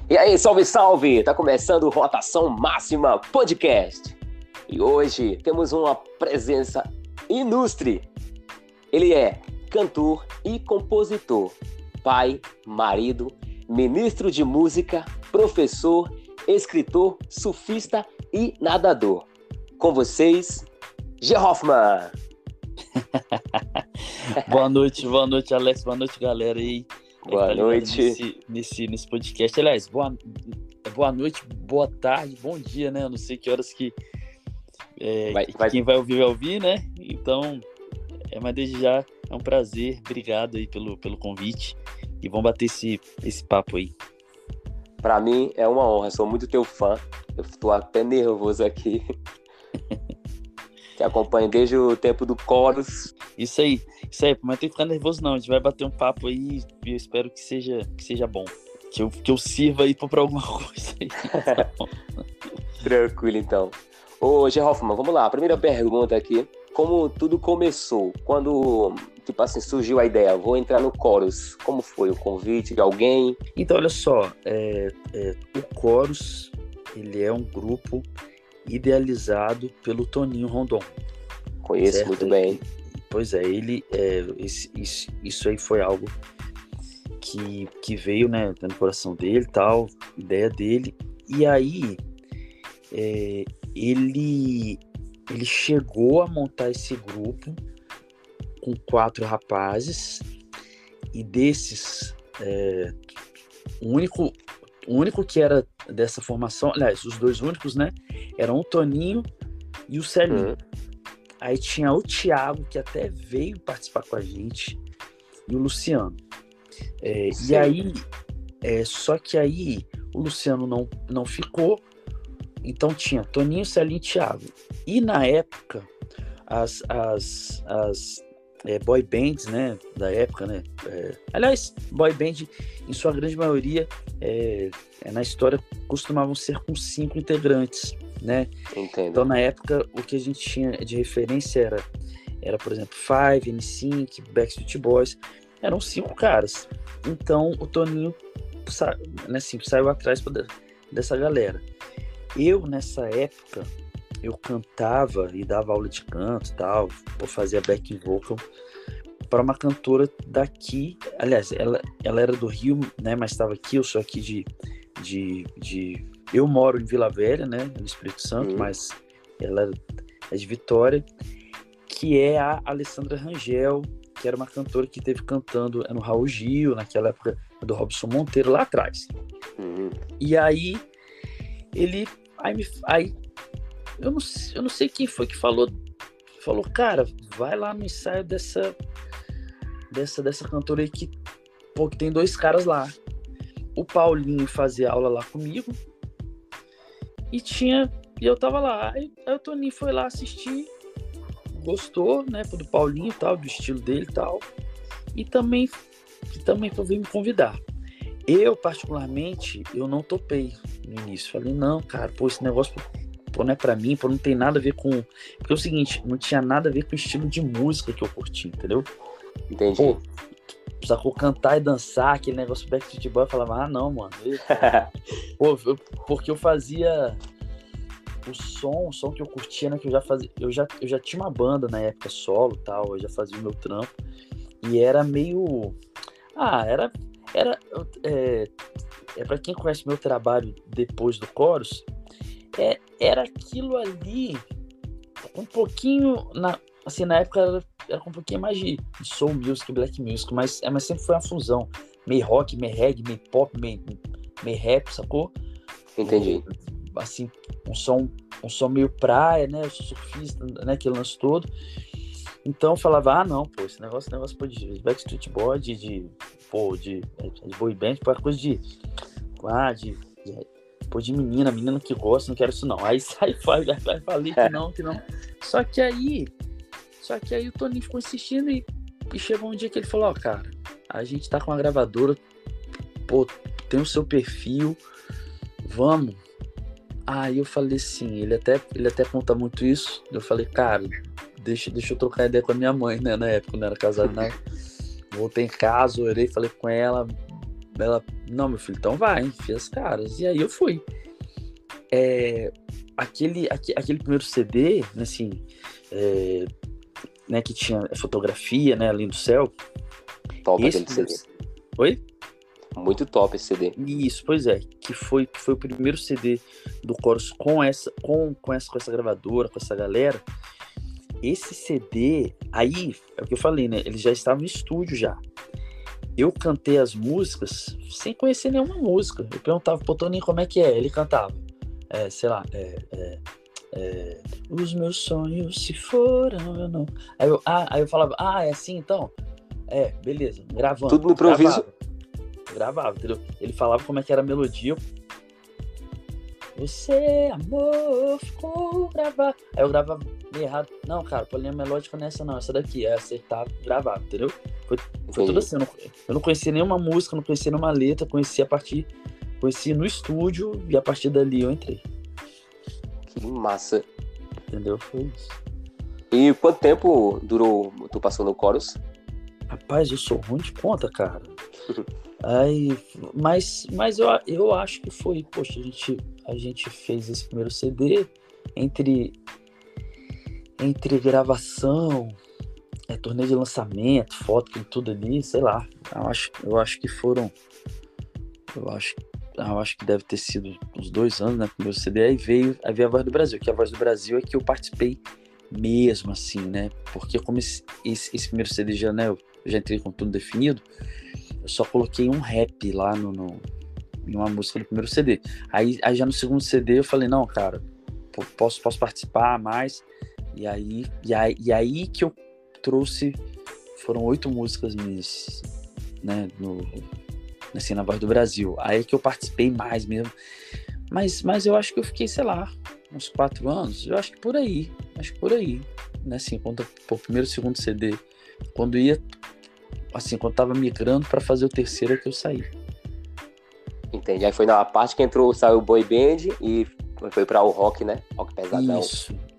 E aí, salve, salve! Tá começando o Rotação Máxima Podcast. E hoje temos uma presença ilustre. Ele é cantor e compositor, pai, marido, ministro de música, professor, escritor, surfista e nadador. Com vocês, G. Hoffman. Boa noite, Alex. Boa noite, galera aí. Boa noite. Nesse podcast. Aliás, boa noite, boa tarde, bom dia, né? Eu não sei que horas que quem vai ouvir, né? Então, mas desde já é um prazer. Obrigado aí pelo convite. E vamos bater esse papo aí. Pra mim é uma honra, sou muito teu fã. Eu tô até nervoso aqui. Te acompanho desde o tempo do Chorus. Isso aí, mas tem que ficar nervoso não, a gente vai bater um papo aí e eu espero que seja bom, que eu sirva aí pra alguma coisa aí. Tranquilo então. Ô, G. Hoffman, vamos lá, a primeira pergunta aqui, como tudo começou? Quando, surgiu a ideia, vou entrar no Chorus, como foi o convite de alguém? Então, olha só, o Chorus, ele é um grupo idealizado pelo Toninho Rondon. Conheço certo? Muito bem. Pois é, ele isso aí foi algo que veio, né, no coração dele, tal, ideia dele. E aí ele chegou a montar esse grupo com 4 rapazes e desses o único que era dessa formação, aliás, os 2 únicos, né, eram o Toninho e o Celinho. Aí tinha o Thiago, que até veio participar com a gente, e o Luciano. E aí, só que aí o Luciano não ficou, então tinha Toninho, Celinho e Thiago. E na época, as boy bands, né, da época, né, aliás, boy band, em sua grande maioria, na história, costumavam ser com 5 integrantes, né? Entendo. Então, na época, o que a gente tinha de referência era por exemplo, Five, NSYNC, Backstreet Boys, eram 5 caras. Então, o Toninho saiu atrás dessa galera. Eu, nessa época, eu cantava e dava aula de canto e tal, eu fazia back vocal para uma cantora daqui, aliás, ela era do Rio, né, mas estava aqui, eu sou aqui eu moro em Vila Velha, né, no Espírito Santo, mas ela é de Vitória, que é a Alessandra Rangel, que era uma cantora que esteve cantando no Raul Gil, naquela época do Robson Monteiro, lá atrás. E aí, eu não sei quem foi que falou, cara, vai lá no ensaio dessa cantora aí que tem 2 caras lá. O Paulinho fazia aula lá comigo e eu tava lá. Aí o Toninho foi lá assistir, gostou, né, do Paulinho e tal, do estilo dele e tal, e também veio me convidar. Eu, particularmente, eu não topei no início. Falei, não, cara, esse negócio não é pra mim, não tem nada a ver com... Porque é o seguinte, não tinha nada a ver com o estilo de música que eu curti, entendeu? Entendi. Sacou, cantar e dançar, aquele negócio Backstreet Boy, eu falava, não, mano. Porque eu fazia o som que eu curtia, né, que eu já fazia, eu já tinha uma banda na época solo e tal, eu já fazia o meu trampo, e era meio... pra quem conhece meu trabalho depois do Chorus, era aquilo ali, um pouquinho, na época era com um pouquinho mais de soul music, black music, mas sempre foi uma fusão, meio rock, meio reggae, meio pop, meio rap, sacou? Entendi. Assim, um som meio praia, né, eu sou surfista, né, aquele lance todo. Então eu falava, não, esse negócio de Backstreet Boy, de boy band, coisa de menina que gosta, não quero isso não. Aí falei que não. Só que aí o Toninho ficou insistindo e chegou um dia que ele falou, cara, a gente tá com uma gravadora, tem o seu perfil, vamos. Aí eu falei assim, ele até conta muito isso, eu falei, cara, deixa eu trocar ideia com a minha mãe, né, na época, quando eu era casado, né? Voltei em casa, orei, falei com ela, Ela, não, meu filho, então vai, enfia as caras. E aí eu fui. Aquele primeiro CD, né, assim, né, que tinha fotografia, né, além do céu. Top aquele CD. Oi? Muito top esse CD. Isso, pois é, que foi o primeiro CD do Chorus com essa gravadora, com essa galera. Esse CD, aí, é o que eu falei, né? Ele já estava no estúdio já. Eu cantei as músicas sem conhecer nenhuma música. Eu perguntava pro Toninho como é que é. Ele cantava. Sei lá, os meus sonhos se foram, eu não. Aí eu falava, é assim então? Beleza, gravando. Tudo no improviso. Gravava, entendeu? Ele falava como é que era a melodia. Você, amor, ficou gravado. Aí eu gravava meio errado. Não, cara, a linha melódica não é essa não, essa daqui. Aí acertava, gravava, entendeu? Foi tudo assim. Eu não conhecia nenhuma música, não conhecia nenhuma letra, conheci no estúdio e a partir dali eu entrei. Que massa. Entendeu? Foi isso. E quanto tempo durou, tu passou no Chorus? Rapaz, eu sou ruim de conta, cara. Mas eu acho que foi, poxa, a gente fez esse primeiro CD entre gravação, torneio de lançamento, foto, tudo ali, sei lá. Eu acho que foram. Eu acho que deve ter sido uns 2 anos, né? Primeiro CD, aí veio a Voz do Brasil, que a Voz do Brasil é que eu participei mesmo, assim, né? Porque como esse primeiro CD né, eu já entrei com tudo definido, eu só coloquei um rap lá em uma música do primeiro CD. Aí já no segundo CD eu falei, não, cara, posso participar mais. E aí que eu trouxe, foram 8 músicas minhas, né, assim, na Voz do Brasil. Aí que eu participei mais mesmo. Mas eu acho que eu fiquei, sei lá, uns 4 anos. Eu acho que por aí. Né, assim, quando o primeiro e segundo CD, quando tava migrando para fazer o terceiro é que eu saí. Entendi. Aí foi na parte que saiu o boy band e foi para o rock, né? Rock pesadão.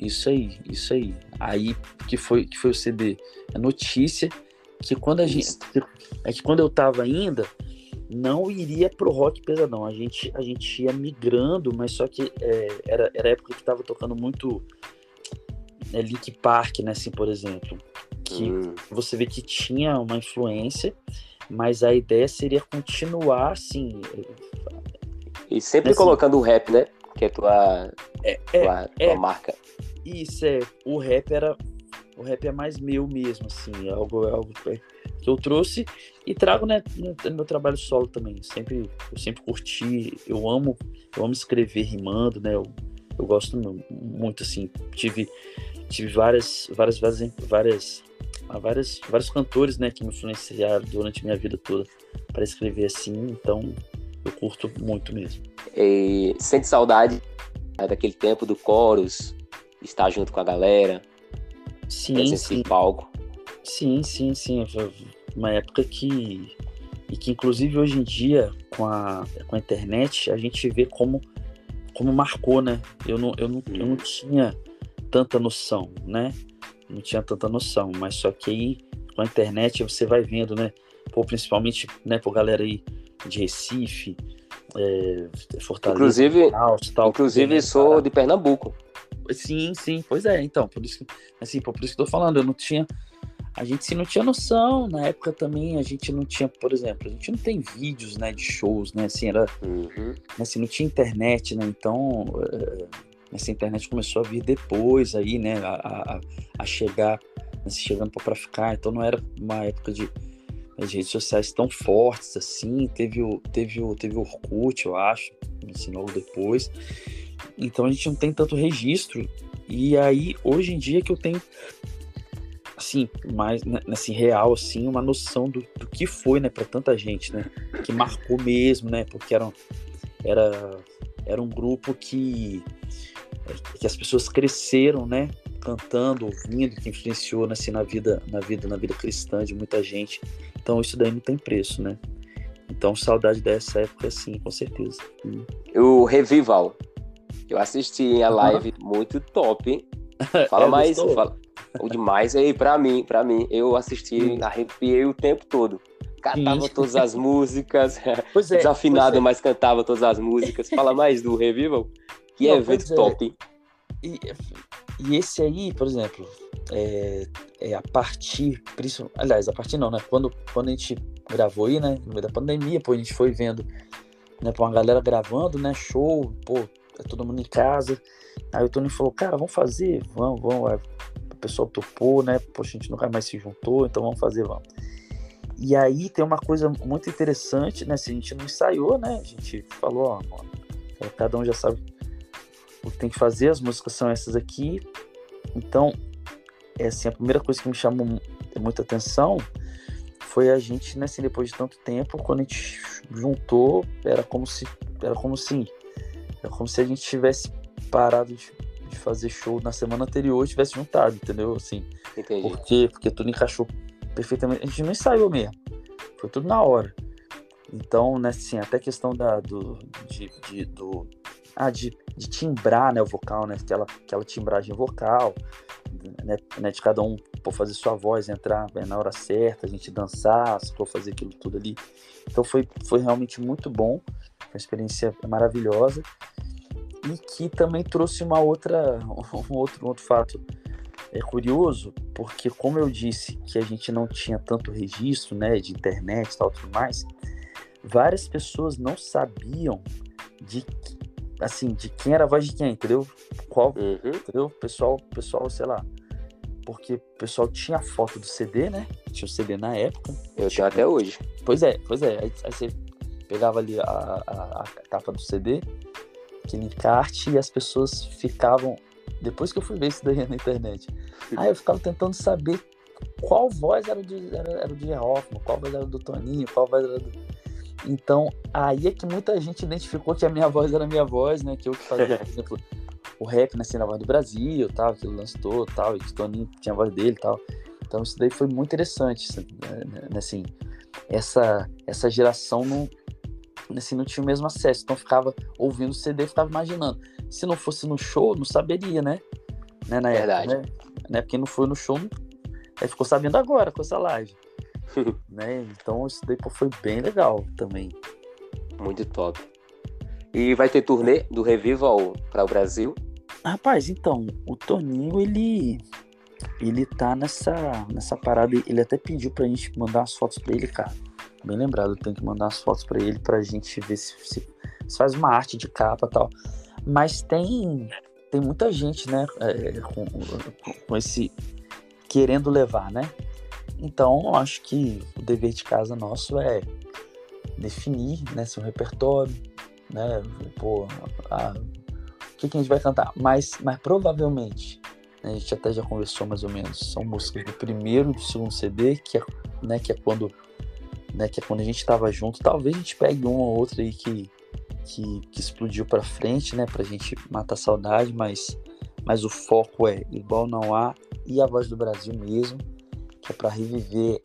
Isso aí. Aí que foi o CD. A notícia que quando quando eu tava ainda, não iria pro rock pesadão. A gente ia migrando, mas só que era a época que tava tocando muito Linkin Park, né, assim, por exemplo. Que você vê que tinha uma influência, mas a ideia seria continuar, assim... E sempre assim, colocando o rap, né? Que é tua marca. Isso, o rap é mais meu mesmo, assim, algo que eu trouxe e trago, né, no meu trabalho solo também. Eu sempre curti, eu amo escrever rimando, né, eu gosto muito, assim, tive vários cantores, né, que me influenciaram durante a minha vida toda para escrever assim, então eu curto muito mesmo. E sente saudade daquele tempo do Chorus, estar junto com a galera, presença em palco? Sim. Uma época que inclusive hoje em dia com a internet a gente vê como marcou, né? Eu não tinha tanta noção, né? Não tinha tanta noção, mas só que aí com a internet você vai vendo, né? Principalmente, né, por galera aí de Recife, Fortaleza. Inclusive sou de Pernambuco. Sim, pois é, então, por isso que eu tô falando, a gente não tinha noção, na época também a gente não tinha, por exemplo, a gente não tem vídeos, né, de shows, né, assim, assim, não tinha internet, né, então essa internet começou a vir depois aí, né, a chegar, chegando para ficar, então não era uma época de redes sociais tão fortes assim, teve o Orkut, eu acho, assim, logo depois, então a gente não tem tanto registro, e aí hoje em dia que eu tenho assim, mais, né, assim, real, assim, uma noção do que foi, né, para tanta gente, né, que marcou mesmo, né, porque era um grupo que as pessoas cresceram, né, cantando, ouvindo, que influenciou, né, assim, na vida cristã de muita gente. Então isso daí não tem preço, né? Então saudade dessa época, sim, com certeza. O Revival, eu assisti a live, muito top. Fala mais, fala. O demais aí, pra mim, eu assisti, arrepiei o tempo todo. Catava Sim. todas as músicas, Pois é, desafinado, mas cantava todas as músicas. Fala mais do Revival, que Não, evento pois é. top. E, e esse aí, por exemplo, a partir, aliás, a partir não, né? Quando a gente gravou aí, né? No meio da pandemia, pô, a gente foi vendo, né, pô, uma galera gravando, né? Show, pô, todo mundo em casa. Aí o Tony falou, cara, vamos fazer, vamos. Aí o pessoal topou, né? Poxa, a gente nunca mais se juntou, então vamos fazer, vamos. E aí tem uma coisa muito interessante, né? Se a gente não ensaiou, né? A gente falou, ó, mano, cada um já sabe o que tem que fazer, as músicas são essas aqui. Então, assim, a primeira coisa que me chamou muita atenção foi a gente, né, assim, depois de tanto tempo, quando a gente juntou, era como se a gente tivesse parado de fazer show na semana anterior e tivesse juntado, entendeu? Assim, Entendi. porque tudo encaixou perfeitamente. A gente não ensaiou mesmo, foi tudo na hora. Então, né, assim, até a questão de timbrar, né, o vocal, né, aquela timbragem vocal, né, de cada um por fazer sua voz entrar, né, na hora certa, a gente dançar, se for fazer aquilo tudo ali. Então foi realmente muito bom, uma experiência maravilhosa, e que também trouxe um outro fato curioso, porque como eu disse que a gente não tinha tanto registro, né, de internet e tal, tudo mais, várias pessoas não sabiam de quem era a voz de quem, entendeu? Entendeu? O pessoal, sei lá, porque o pessoal tinha a foto do CD, né? Tinha o CD na época. Eu tenho até hoje. Pois é. Aí você pegava ali a capa do CD, aquele encarte, e as pessoas ficavam... Depois que eu fui ver isso daí na internet, aí eu ficava tentando saber qual voz era do Jay Hoffman, qual voz era do Toninho, qual voz era do... Então, aí é que muita gente identificou que a minha voz era a minha voz, né? Que eu que fazia, por exemplo, o rap, né, assim, na voz do Brasil, tal, que ele lançou, tal, e que o Toninho tinha a voz dele, tal. Então, isso daí foi muito interessante, né, assim, essa geração não tinha o mesmo acesso, então ficava ouvindo o CD, ficava imaginando. Se não fosse no show, não saberia, né? Na Verdade. época, né? Porque não foi no show, ficou sabendo agora com essa live. Né? Então isso daí foi bem legal também. Muito top. E vai ter turnê do Revival para o Brasil? Rapaz, então, o Toninho, ele tá nessa parada, ele até pediu pra gente mandar as fotos pra ele, cara. Bem lembrado, eu tenho que mandar as fotos pra ele pra gente ver se faz uma arte de capa e tal. Mas tem muita gente, né, com esse querendo levar, né? Então, eu acho que o dever de casa nosso é definir, né, seu repertório, né, o que a gente vai cantar. Mas provavelmente, né, a gente até já conversou mais ou menos, são músicas do primeiro e do segundo CD, que é quando a gente estava junto. Talvez a gente pegue uma ou outra aí que explodiu pra frente, né, pra gente matar a saudade, mas o foco é Igual Não Há e A Voz do Brasil mesmo, que é para reviver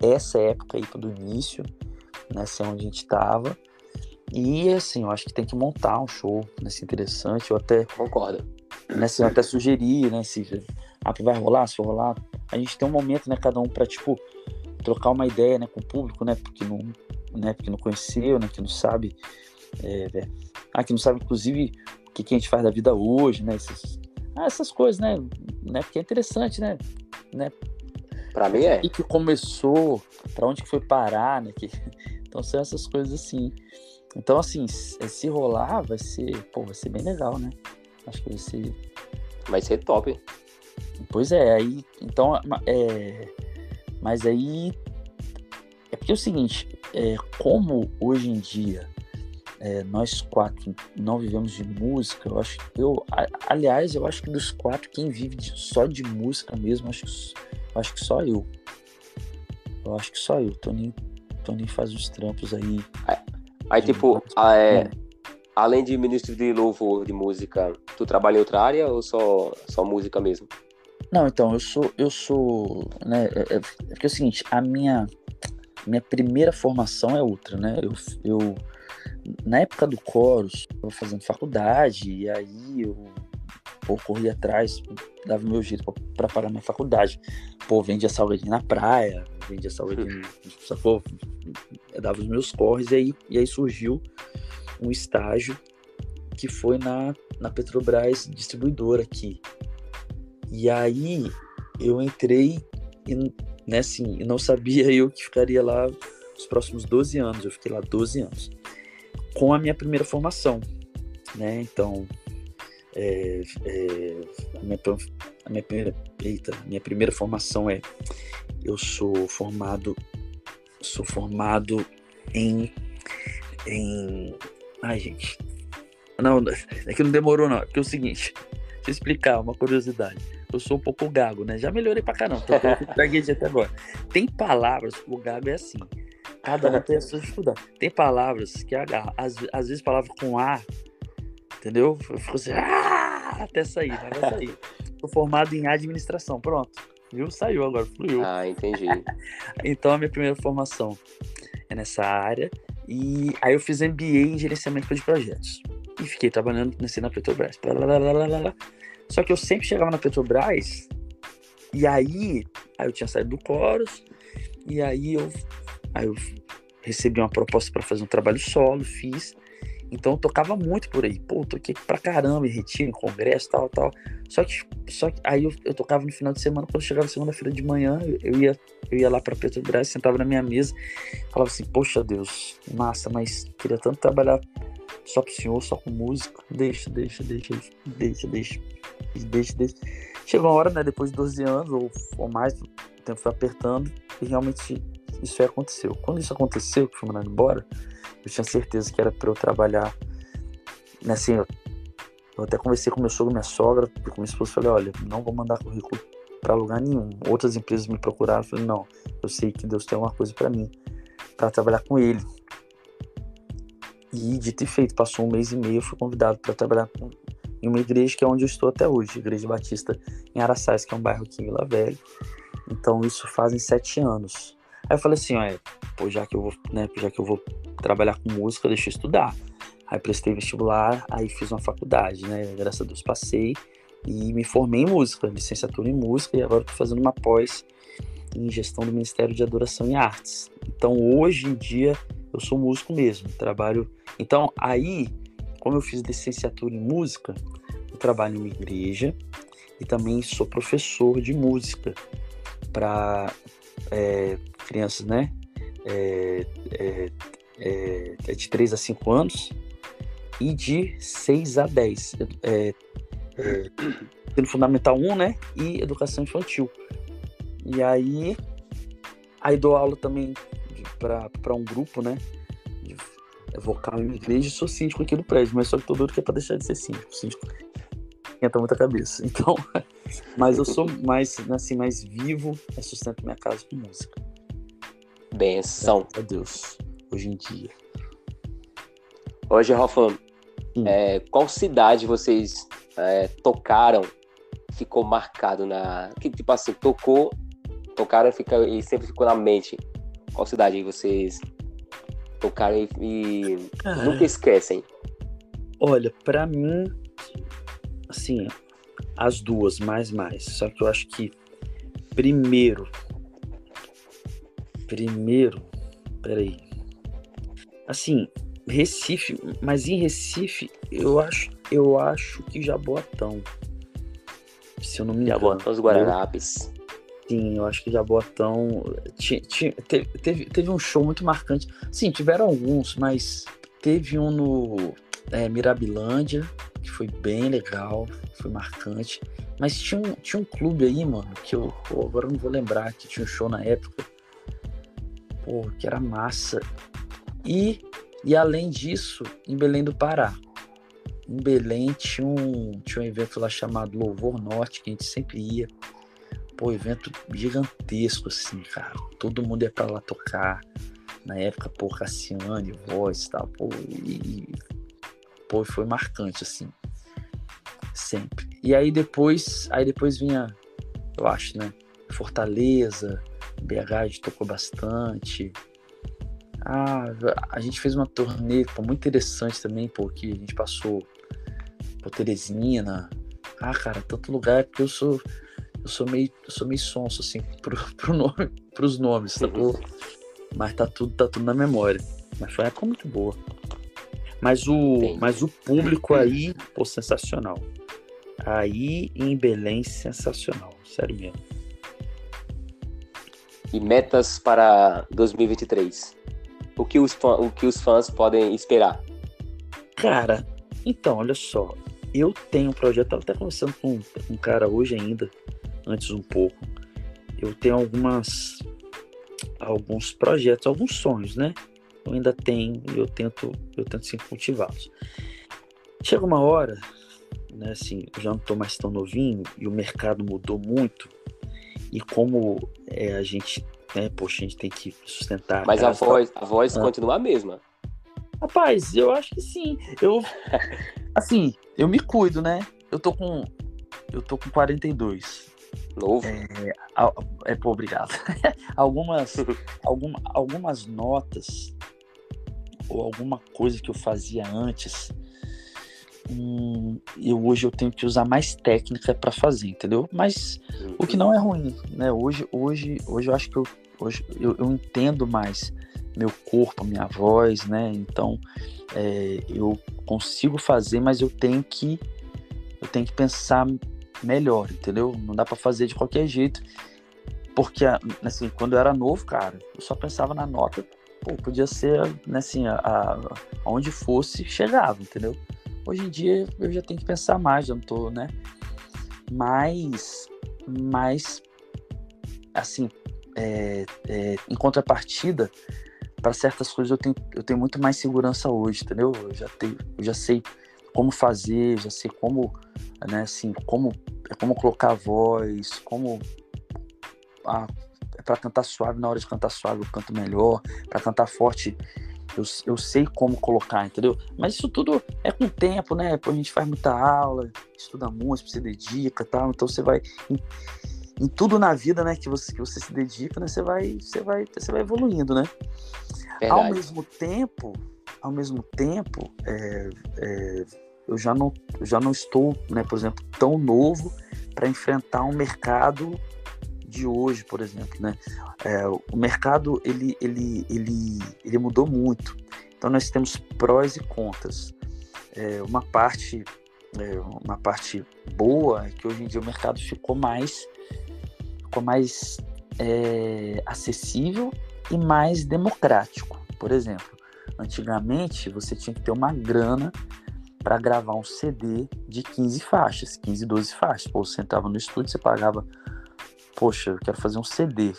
essa época aí do início, né, assim, onde a gente estava. E assim, eu acho que tem que montar um show, né, assim, interessante. Eu até concordo, né, assim, eu até sugeri, né, se vai rolar, se for rolar, a gente tem um momento, né, cada um para tipo trocar uma ideia, né, com o público, né, porque não conheceu, né, que não sabe, que não sabe inclusive o que a gente faz da vida hoje, né, essas coisas, né, porque é interessante, né. Pra mim é. E que começou, pra onde que foi parar, né? Então são essas coisas assim. Então, assim, se rolar, vai ser bem legal, né? Acho que vai ser. Vai ser top. Pois é, aí. Então, mas aí. É porque é o seguinte, como hoje em dia nós quatro não vivemos de música, aliás, eu acho que dos quatro, quem vive só de música mesmo, acho que só eu. Eu acho que só eu. Toninho faz os trampos aí. Aí tipo, além de ministro de louvor de música, tu trabalha em outra área ou só música mesmo? Não, então, eu sou, né, porque é o seguinte, a minha primeira formação é outra, né, eu na época do Chorus, eu estava fazendo faculdade, e aí eu corri atrás, dava o meu jeito para pagar minha faculdade, Pô, vendia salgadinho na praia, vendia salgadinho, sacou? Eu dava os meus corres e aí surgiu um estágio que foi na Petrobras distribuidora aqui. E aí eu entrei e, né, assim, eu não sabia eu que ficaria lá os próximos 12 anos. Eu fiquei lá 12 anos. Com a minha primeira formação, né? Então, a minha primeira formação eu sou formado em ai, gente, não, é que não demorou não, é porque é o seguinte, deixa eu explicar uma curiosidade. Eu sou um pouco gago, né? Já melhorei pra caramba, tô com gaguejinha até agora. Tem palavras, o gago é assim, cada um tem a sua dificuldade. Tem palavras que às vezes palavra com A, entendeu? Eu fico assim, até sair, mas vai sair. Sou formado em administração, pronto. Viu? Saiu agora, fluiu. Ah, entendi. Então a minha primeira formação é nessa área. E aí eu fiz MBA em gerenciamento de projetos. E fiquei trabalhando na Petrobras. Só que eu sempre chegava na Petrobras, e aí eu tinha saído do Chorus, e aí eu recebi uma proposta para fazer um trabalho solo, fiz. Então eu tocava muito por aí. Pô, toquei pra caramba, em retiro, em congresso, tal. Só que aí eu tocava no final de semana. Quando chegava segunda-feira de manhã, eu ia lá pra Petrobras, sentava na minha mesa, falava assim, poxa Deus, massa, mas queria tanto trabalhar só pro senhor, só com música. Deixa. Chegou uma hora, né, depois de 12 anos ou mais, o tempo foi apertando e realmente isso aí aconteceu. Quando isso aconteceu, que fui mandado embora, eu tinha certeza que era para eu trabalhar, né, assim, eu até conversei com meu sogro e minha sogra, e com minha esposa, falei, olha, não vou mandar currículo para lugar nenhum. Outras empresas me procuraram, falei, não, eu sei que Deus tem uma coisa para mim, para trabalhar com ele. E dito e feito, passou 1 mês e meio, eu fui convidado para trabalhar em uma igreja que é onde eu estou até hoje, Igreja Batista em Araçás, que é um bairro aqui em Vila Velha. Então isso fazem 7 anos. Aí eu falei assim, pô, já que eu vou trabalhar com música, deixa eu estudar. Aí prestei vestibular, aí fiz uma faculdade, né? Graças a Deus passei e me formei em música, licenciatura em música, e agora estou fazendo uma pós em gestão do Ministério de Adoração e Artes. Então hoje em dia eu sou músico mesmo, trabalho. Então aí, como eu fiz licenciatura em música, eu trabalho em uma igreja e também sou professor de música para crianças, né? De 3 a 5 anos e de 6 a 10. Ensino Fundamental 1, né? E Educação Infantil. E aí dou aula também para um grupo, né? De vocal em uma igreja. Sou síndico aqui do prédio, mas só que tô doido que é para deixar de ser síndico. Síndico entra muita cabeça. Então, mas eu sou mais vivo, eu sustento minha casa com música. Benção. Graças a Deus, hoje em dia. Hoje, Rafa, qual cidade vocês tocaram, ficou marcado que tipo assim, tocaram e sempre ficou na mente? Qual cidade aí vocês tocaram e nunca esquecem? Olha, pra mim, assim, as duas, mais. Só que eu acho que primeiro, peraí. Assim, Recife, mas em Recife, eu acho que Jaboatão. Se eu não me engano. Jaboatão, os Guararapes. Sim, eu acho que Jaboatão teve um show muito marcante. Sim, tiveram alguns, mas teve um no Mirabilândia, que foi bem legal, foi marcante. Mas tinha um clube aí, mano, que agora eu não vou lembrar, que tinha um show na época. Pô, que era massa. E além disso, em Belém do Pará. Em Belém tinha um evento lá chamado Louvor Norte, que a gente sempre ia. Pô, evento gigantesco, assim, cara. Todo mundo ia pra lá tocar. Na época, pô, Cassiane, voz e tal. Pô, foi marcante, assim. Sempre. E aí depois vinha, eu acho, né? Fortaleza, BH, a gente tocou bastante. A gente fez uma turnê, pô, muito interessante também, pô, que a gente passou por Teresina. Cara, tanto lugar, porque eu eu sou meio sonso, assim, pros nomes, sacou? Mas tá tudo na memória. Mas foi uma época muito boa. Mas o público aí, pô, sensacional. Aí em Belém, sensacional. Sério mesmo. E metas para 2023? O que os fãs podem esperar? Cara, então, olha só. Eu tenho um projeto, tava até conversando com um cara hoje ainda, antes um pouco. Eu tenho alguns projetos, alguns sonhos, né? Eu ainda tenho e eu tento sempre cultivá-los. Chega uma hora, né, assim, eu já não tô mais tão novinho e o mercado mudou muito. E como a gente, né, poxa, a gente tem que sustentar. Mas a voz continua a mesma. Rapaz, eu acho que sim. Assim, eu me cuido, né? Eu tô com 42. Novo? Pô, obrigado. Algumas notas ou alguma coisa que eu fazia antes, hoje eu tenho que usar mais técnica para fazer, entendeu? Mas o que não é ruim, né? Hoje eu acho que eu entendo mais meu corpo, minha voz, né? Então eu consigo fazer, mas eu tenho que pensar melhor, entendeu? Não dá para fazer de qualquer jeito, porque assim, quando eu era novo, cara, eu só pensava na nota, pô, podia ser, né, assim, aonde fosse, chegava, entendeu? Hoje em dia eu já tenho que pensar mais, já não tô, né? Mas assim, em contrapartida, para certas coisas eu tenho muito mais segurança hoje, entendeu? Eu já sei como fazer, já sei como, né, assim, como colocar a voz, como para cantar suave, na hora de cantar suave eu canto melhor, para cantar forte eu sei como colocar, entendeu? Mas isso tudo é com o tempo, né? Pô, a gente faz muita aula, estuda música, se dedica e tal, então você vai em tudo na vida, né, que você se dedica, né, você vai evoluindo, né? Verdade. Ao mesmo tempo, eu já não estou, né, por exemplo, tão novo para enfrentar um mercado de hoje, por exemplo, né? O mercado ele mudou muito. Então nós temos prós e contras. Uma parte boa é que hoje em dia o mercado ficou mais acessível e mais democrático. Por exemplo, antigamente você tinha que ter uma grana para gravar um CD de 15 faixas, 15, 12 faixas. Pô, você entrava no estúdio, você pagava, poxa, eu quero fazer um CD.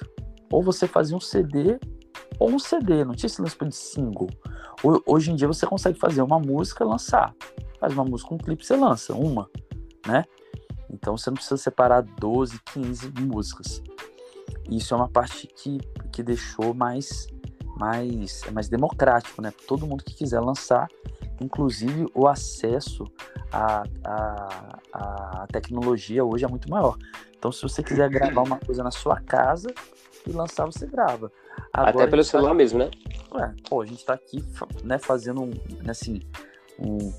Ou você fazia um CD, ou um CD, não tinha esse lance de single. Hoje em dia você consegue fazer uma música e lançar. Faz uma música, um clipe, você lança uma, né? Então você não precisa separar 12, 15 músicas. Isso é uma parte que deixou mais democrático, né? Todo mundo que quiser lançar, inclusive o acesso à tecnologia hoje é muito maior. Então, se você quiser gravar uma coisa na sua casa e lançar, você grava. Agora, até pelo celular mesmo, né? Pô, a gente tá aqui, né, fazendo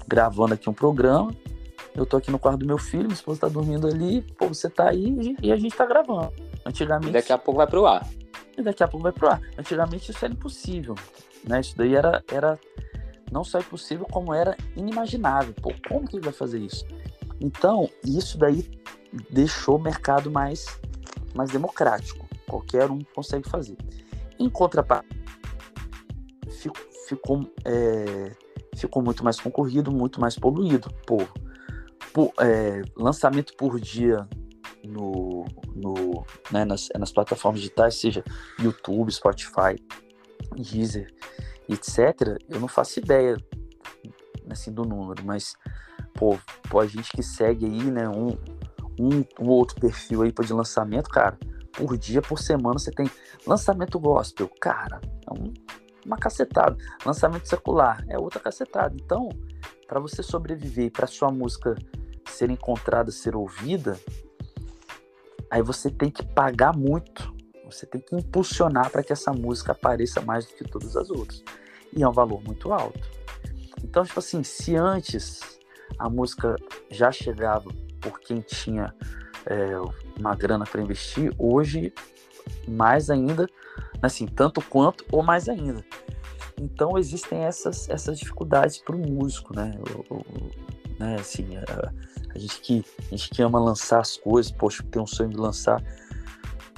gravando aqui um programa. Eu tô aqui no quarto do meu filho, minha esposa tá dormindo ali, pô, você tá aí e a gente tá gravando. Antigamente... Daqui a pouco vai pro ar. Antigamente isso era impossível, né? Isso daí era não só impossível, como era inimaginável. Pô, como que ele vai fazer isso? Então, isso daí deixou o mercado mais democrático. Qualquer um consegue fazer. Em contrapartida, ficou muito mais concorrido, muito mais poluído. Lançamento por dia nas plataformas digitais, seja YouTube, Spotify, Deezer, etc. Eu não faço ideia, assim, do número, mas a gente que segue aí, né, um outro perfil aí de lançamento, cara, por dia, por semana você tem lançamento gospel, cara, é uma cacetada. Lançamento secular é outra cacetada. Então, para você sobreviver, para sua música ser encontrada, ser ouvida, aí você tem que pagar muito, você tem que impulsionar para que essa música apareça mais do que todas as outras. E é um valor muito alto. Então, tipo assim, se antes a música já chegava por quem tinha uma grana para investir, hoje mais ainda, assim, tanto quanto ou mais ainda. Então existem essas dificuldades para o músico, né? Né, assim, a gente que ama lançar as coisas, poxa, tem um sonho de lançar.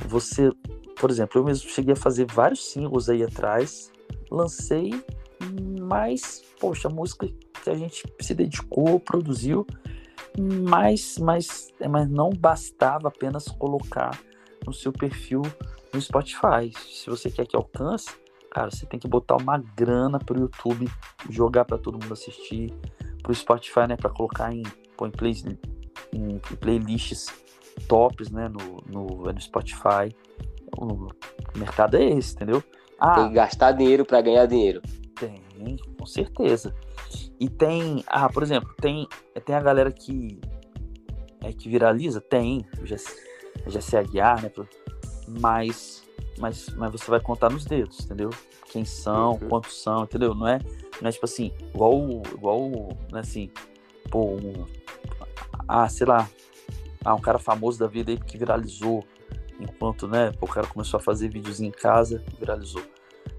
Você, por exemplo, eu mesmo cheguei a fazer vários singles aí atrás, lancei, mas, poxa, a música que a gente se dedicou, produziu, mas não bastava apenas colocar no seu perfil no Spotify. Se você quer que alcance, cara, você tem que botar uma grana pro YouTube, jogar para todo mundo assistir, pro Spotify, né, para colocar em playlists tops, né, no Spotify. O mercado é esse, entendeu? Tem que gastar dinheiro para ganhar dinheiro. Tem, com certeza. E tem, por exemplo, tem a galera que viraliza, tem, já se Aguiar, né? Mas você vai contar nos dedos, entendeu? Quem são, quantos são, entendeu? Não é tipo assim, igual né, assim, pô, sei lá, um cara famoso da vida aí que viralizou, enquanto, né, o cara começou a fazer videozinho em casa, viralizou.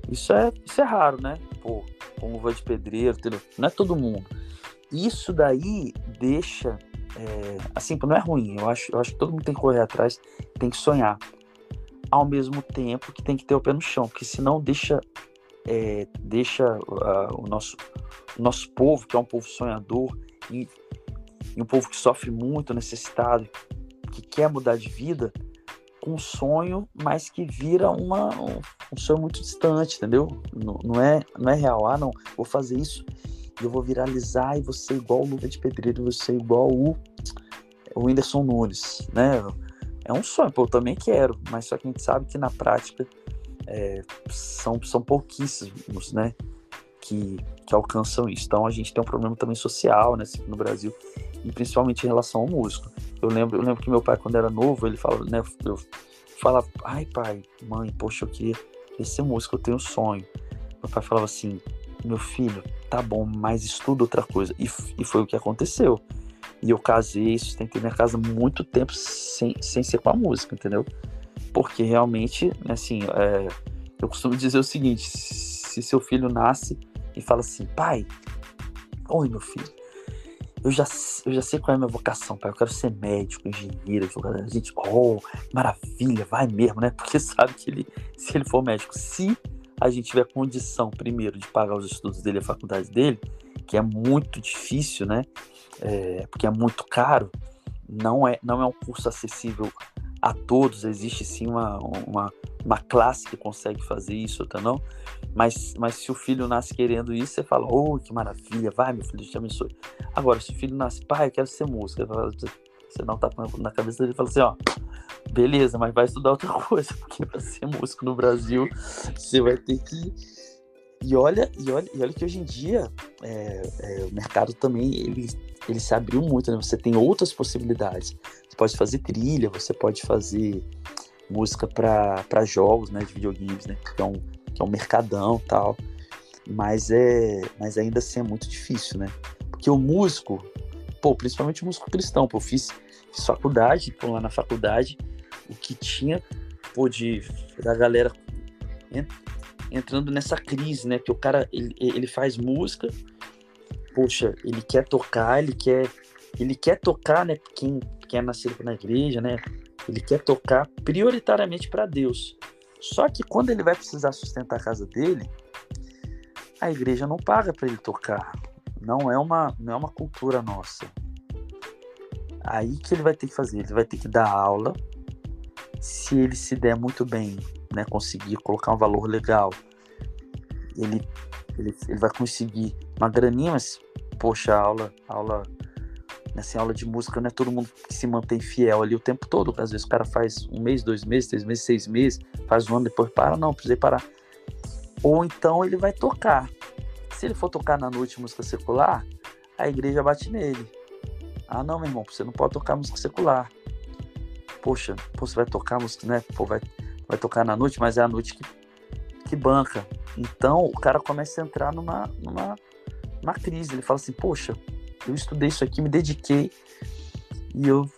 Isso é raro, né? Pô, com luva de pedreiro, entendeu? Não é todo mundo. Isso daí deixa, assim, não é ruim. Eu acho que todo mundo tem que correr atrás, tem que sonhar. Ao mesmo tempo que tem que ter o pé no chão, porque senão deixa o nosso povo, que é um povo sonhador, e um povo que sofre muito, necessitado, que quer mudar de vida, com um sonho, mas que vira um sonho muito distante, entendeu? Não é real. Não, vou fazer isso e eu vou viralizar e vou ser igual o Luva de Pedreiro, vou ser igual o Whindersson Nunes, né? É um sonho, pô, eu também quero, mas só que a gente sabe que na prática são pouquíssimos, né, que alcançam isso. Então a gente tem um problema também social, né, no Brasil, e principalmente em relação ao músico. Eu lembro que meu pai, quando era novo, ele falava, né, eu falava, ai pai, mãe, poxa, eu queria ser músico, eu tenho um sonho. Meu pai falava assim, meu filho, tá bom, mas estuda outra coisa. E foi o que aconteceu. E eu casei, sustentei minha casa muito tempo sem ser com a música, entendeu? Porque realmente, assim, eu costumo dizer o seguinte, se seu filho nasce e fala assim, pai, oi meu filho, eu já sei qual é a minha vocação, pai, eu quero ser médico, engenheiro, advogado. A gente, maravilha, vai mesmo, né? Porque sabe que se ele for médico, se a gente tiver condição, primeiro, de pagar os estudos dele, a faculdade dele, que é muito difícil, né? Porque é muito caro, não é um curso acessível a todos, existe sim uma classe que consegue fazer isso, outra não, mas se o filho nasce querendo isso, você fala, que maravilha, vai meu filho, Deus te abençoe. Agora, se o filho nasce, pai, eu quero ser músico, você não tá na cabeça dele e fala assim, beleza, mas vai estudar outra coisa, porque para ser músico no Brasil, você vai ter que... E olha que hoje em dia o mercado também ele se abriu muito, né? Você tem outras possibilidades. Você pode fazer trilha, você pode fazer música para jogos, né, de videogames, né? Que é um mercadão e tal. Mas ainda assim é muito difícil, né? Porque o músico, principalmente o músico cristão, eu fiz faculdade, lá na faculdade, o que tinha, da galera entrando nessa crise, né? Que o cara, ele faz música, poxa, ele quer tocar, né? Quem é nascido na igreja, né? Ele quer tocar prioritariamente para Deus. Só que quando ele vai precisar sustentar a casa dele, a igreja não paga para ele tocar. Não é uma cultura nossa. Aí que ele vai ter que fazer? Ele vai ter que dar aula. Se ele se der muito bem, né, conseguir colocar um valor legal, ele vai conseguir uma graninha, mas, poxa, aula de música não é todo mundo que se mantém fiel ali o tempo todo. Às vezes o cara faz 1 mês, 2 meses, 3 meses, 6 meses, faz 1 ano, depois para, não, precisei parar. Ou então ele vai tocar. Se ele for tocar na noite música secular, a igreja bate nele. Não, meu irmão, você não pode tocar música secular. Poxa, você vai tocar música, né? Vai tocar na noite, mas é a noite que banca. Então o cara começa a entrar numa crise. Ele fala assim, poxa, eu estudei isso aqui, me dediquei e eu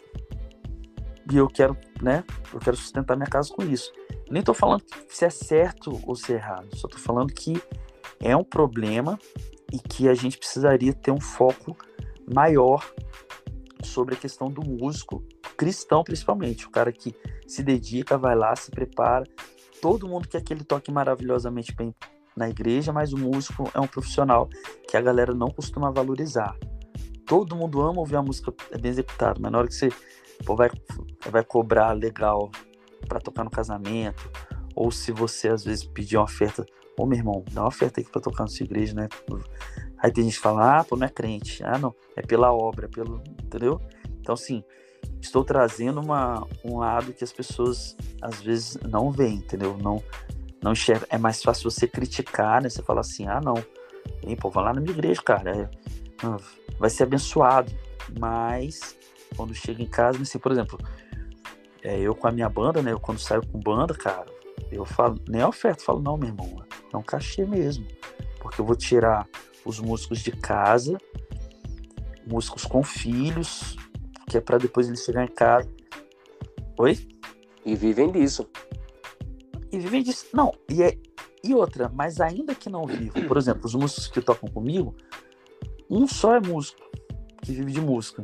E eu quero, né? Eu quero sustentar minha casa com isso. Nem tô falando se é certo ou se é errado. Só tô falando que é um problema e que a gente precisaria ter um foco maior sobre a questão do músico cristão, principalmente. O cara que se dedica, vai lá, se prepara. Todo mundo quer que ele toque maravilhosamente bem na igreja, mas o músico é um profissional que a galera não costuma valorizar. Todo mundo ama ouvir a música bem executada, mas na hora que você vai cobrar legal para tocar no casamento, ou se você às vezes pedir uma oferta, ô meu irmão, dá uma oferta aqui para tocar na sua igreja, né? Aí tem gente que fala, pô, não é crente. Não, é pela obra, entendeu? Então, assim, estou trazendo um lado que as pessoas às vezes não veem, entendeu? Não enxerga. É mais fácil você criticar, né? Você fala assim, não, hein, pô, vai lá na minha igreja, cara, vai ser abençoado. Mas quando chega em casa, assim, por exemplo, eu com a minha banda, né? Eu quando saio com banda, cara, eu falo, nem a oferta, eu falo, não, meu irmão, é um cachê mesmo, porque eu vou tirar os músicos de casa, músicos com filhos, que é para depois eles chegarem em casa. Oi? E vivem disso. Não, e outra, mas ainda que não vivam, por exemplo, os músicos que tocam comigo, um só é músico, que vive de música.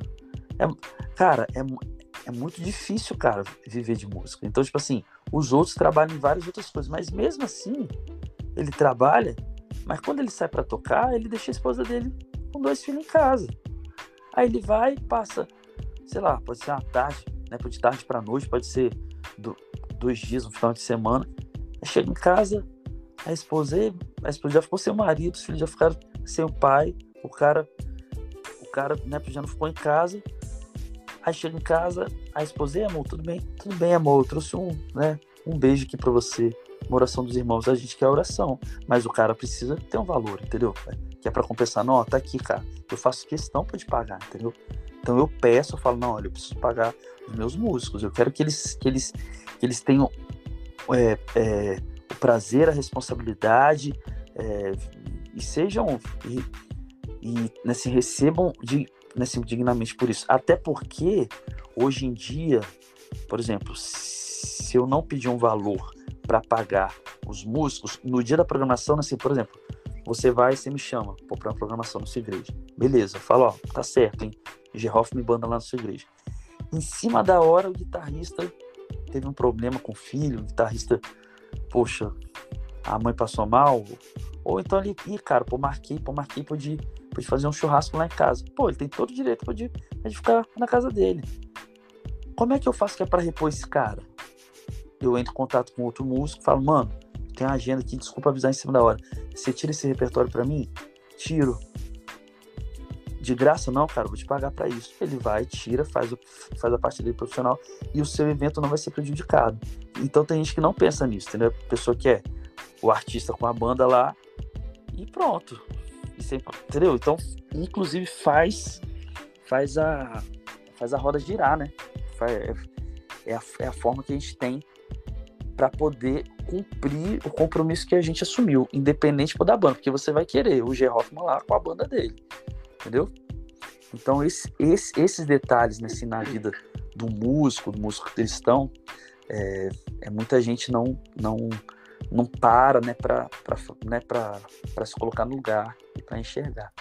Cara, é muito difícil, cara, viver de música. Então, tipo assim, os outros trabalham em várias outras coisas, mas mesmo assim, ele trabalha, mas quando ele sai pra tocar, ele deixa a esposa dele com 2 filhos em casa. Aí ele vai e passa, sei lá, pode ser uma tarde, né, de tarde pra noite, pode ser 2 dias, um final de semana. Aí chega em casa, a esposa já ficou sem o marido, os filhos já ficaram sem o pai, o cara, né, já não ficou em casa. Aí chega em casa, a esposa, amor, tudo bem, amor, eu trouxe um beijo aqui pra você, uma oração dos irmãos, a gente quer oração, mas o cara precisa ter um valor, entendeu? Que é pra compensar, não, tá aqui, cara, eu faço questão pra te pagar, entendeu? Então eu falo, não, olha, eu preciso pagar os meus músicos, eu quero que eles tenham o prazer, a responsabilidade, e sejam, assim, recebam dignamente por isso. Até porque, hoje em dia, por exemplo, se eu não pedir um valor para pagar os músicos, no dia da programação, assim, por exemplo, você me chama para uma programação na sua igreja. Beleza, eu falo, tá certo, hein? Gerhoff me banda lá na sua igreja. Em cima da hora, o guitarrista teve um problema com o filho, o guitarrista, poxa, a mãe passou mal, ou então ele, cara, marquei pode fazer um churrasco lá em casa. Pô, ele tem todo o direito de ficar na casa dele. Como é que eu faço que é pra repor esse cara? Eu entro em contato com outro músico, falo, mano, tem uma agenda aqui, desculpa avisar em cima da hora. Você tira esse repertório pra mim? Tiro. De graça? Não, cara, vou te pagar pra isso. Ele vai, tira, faz a parte dele profissional e o seu evento não vai ser prejudicado. Então tem gente que não pensa nisso, entendeu? A pessoa quer o artista com a banda lá e pronto. Entendeu? Então, inclusive faz a roda girar, né? É a forma que a gente tem para poder cumprir o compromisso que a gente assumiu, independente da banda, porque você vai querer o Gerhoff lá com a banda dele, entendeu? Então esses detalhes, né, assim, na vida do músico cristão, muita gente não para, né, para se colocar no lugar e para enxergar.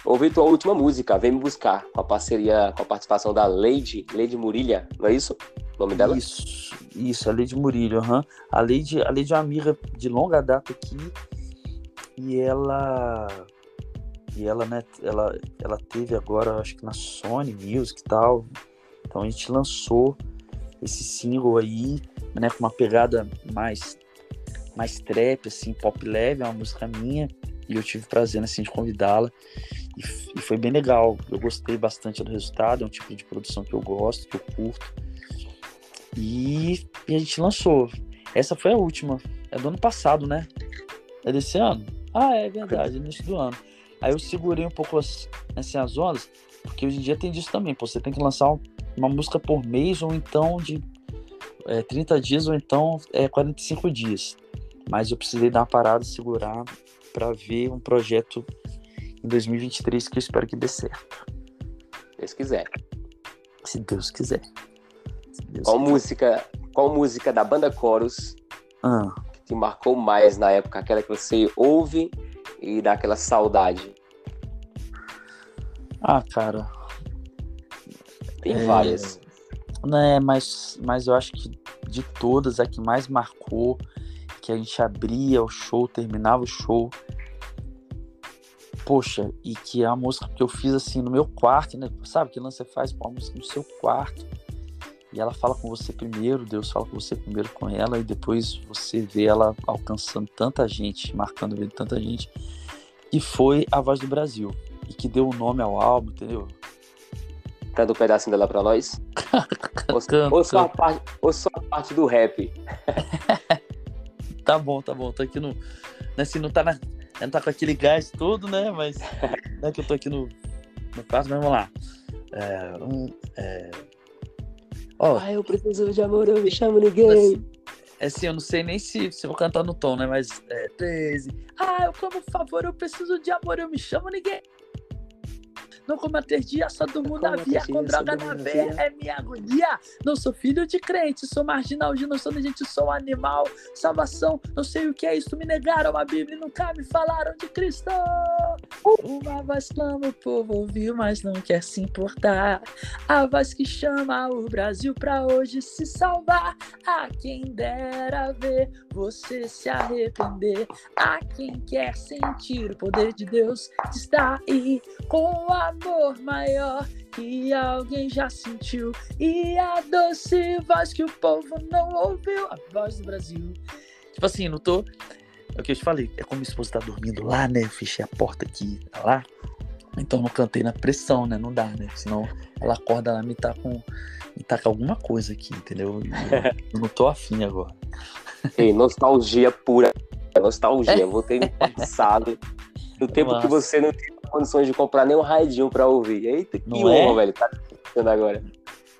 Ouvi tua última música, Vem Me Buscar, com a participação da Leide Murilha, não é isso? O nome dela? Isso, a Leide Murilha, uhum. A Leide é uma amiga de longa data aqui, e ela, né, ela teve agora, acho que na Sony Music e tal, então a gente lançou esse single aí, né, com uma pegada mais trap, assim, pop leve, é uma música minha, e eu tive prazer, assim, de convidá-la, e foi bem legal. Eu gostei bastante do resultado, é um tipo de produção que eu gosto, que eu curto, e a gente lançou. Essa foi a última, é do ano passado, né? É desse ano? É verdade, é início do ano. Aí eu segurei um pouco as ondas, porque hoje em dia tem disso também, você tem que lançar uma música por mês, ou então de 30 dias, ou então 45 dias. Mas eu precisei dar uma parada, segurar, para ver um projeto em 2023 que eu espero que dê certo. Se Deus quiser. Se Deus quiser. Deus Qual quiser. música da banda Chorus Ah, que te marcou mais na época? Aquela que você ouve e dá aquela saudade? cara, Tem várias. né, mas eu acho que de todas, a que mais marcou, que a gente abria o show, terminava o show, poxa, e que é uma música que eu fiz assim no meu quarto, né? Sabe que você faz uma música no seu quarto e ela fala com você primeiro, Deus fala com você primeiro com ela e depois você vê ela alcançando tanta gente, marcando a vida de tanta gente, e foi A Voz do Brasil, e que deu o nome ao álbum, entendeu? Canta um pedacinho dela pra nós. Ou só a parte do rap. Tá bom, tô aqui no, né, assim, não tá com aquele gás todo, né, mas né, que eu tô aqui no quarto, mas vamos lá. Eu preciso de amor, eu me chamo ninguém. Assim, eu não sei nem se eu vou cantar no tom, né, mas 13. Eu como favor, eu preciso de amor, eu me chamo ninguém. Não como a ter dia, só durmo na via, com droga na veia, é minha agonia. Não sou filho de crente, sou marginal, de noção de gente, sou animal. Salvação, não sei o que é isso, me negaram a Bíblia e nunca me falaram de Cristo. Uma voz clama, o povo ouviu, mas não quer se importar. A voz que chama o Brasil pra hoje se salvar. A quem dera ver você se arrepender. A quem quer sentir o poder de Deus que está aí, com amor maior que alguém já sentiu, e a doce voz que o povo não ouviu, a voz do Brasil. Tipo assim, não tô... É o que eu te falei, é como minha esposa tá dormindo lá, né? Eu fechei a porta aqui, tá lá. Então não cantei na pressão, né? Não dá, né? Senão ela acorda lá, me tá com alguma coisa aqui, entendeu? Eu não tô afim agora. Ei, nostalgia pura. Nostalgia. Voltei no passado. No tempo que você não tinha condições de comprar nem um radinho pra ouvir. Eita, que honra, velho. Tá acontecendo agora.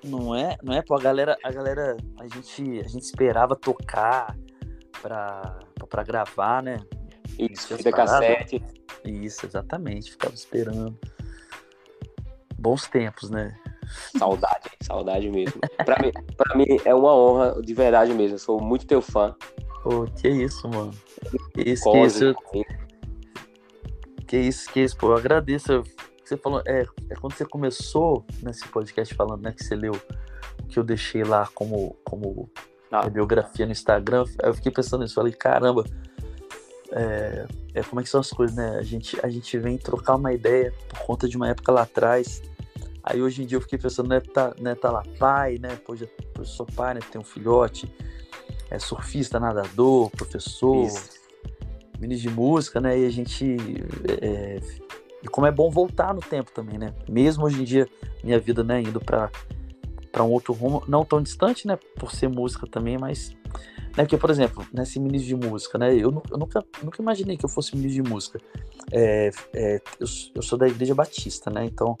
Não é, pô, a galera, a gente esperava tocar pra gravar, né? Isso, fita cassete. Isso, exatamente, ficava esperando. Bons tempos, né? Saudade mesmo. Pra mim é uma honra, de verdade mesmo. Eu sou muito teu fã. Pô, que isso, mano. Que isso, pô, eu agradeço. Você falou, quando você começou nesse podcast falando, né, que você leu o que eu deixei lá como biografia no Instagram, eu fiquei pensando nisso, falei, caramba, como é que são as coisas, né? A gente vem trocar uma ideia por conta de uma época lá atrás. Aí hoje em dia eu fiquei pensando, tá lá, pai, né? Pô, eu sou pai, né? Tenho um filhote, surfista, nadador, professor, ministro de música, né? E a gente... E como é bom voltar no tempo também, né? Mesmo hoje em dia, minha vida, né, indo para um outro rumo, não tão distante, né? Por ser música também, mas... Né, porque, por exemplo, nesse ministro de música, né? Eu nunca imaginei que eu fosse ministro de música. Eu sou da Igreja Batista, né? Então,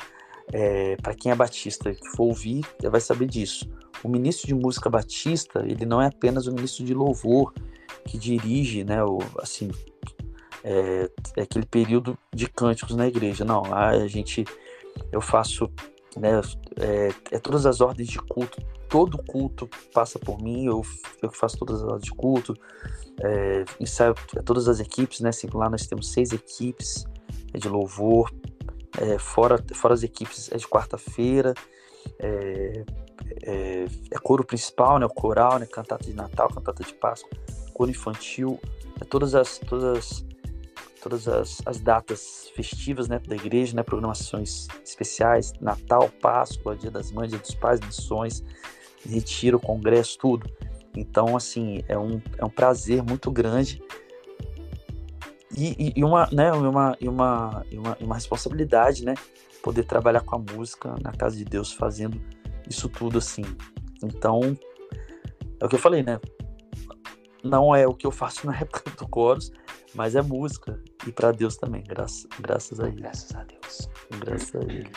para quem é batista que for ouvir, vai saber disso. O ministro de música batista, ele não é apenas o ministro de louvor que dirige, né? Aquele período de cânticos na igreja. Não, eu faço, né? Todas as ordens de culto. Todo culto passa por mim, eu que faço todas as ordens de culto, ensaio todas as equipes, né? Assim, lá nós temos 6 equipes de louvor, fora as equipes de quarta-feira, coro principal, né? O coral, né? Cantata de Natal, cantata de Páscoa, coro infantil, todas as datas festivas, né, da igreja, né, programações especiais, Natal, Páscoa, Dia das Mães, Dia dos Pais, missões, retiro, congresso, tudo. Então, assim, é um prazer muito grande e uma responsabilidade, né, poder trabalhar com a música na casa de Deus, fazendo isso tudo, assim. Então, é o que eu falei, né, não é o que eu faço na época do Chorus, mas é música, e para Deus também, graças a Ele. Graças a Deus. Graças a Ele.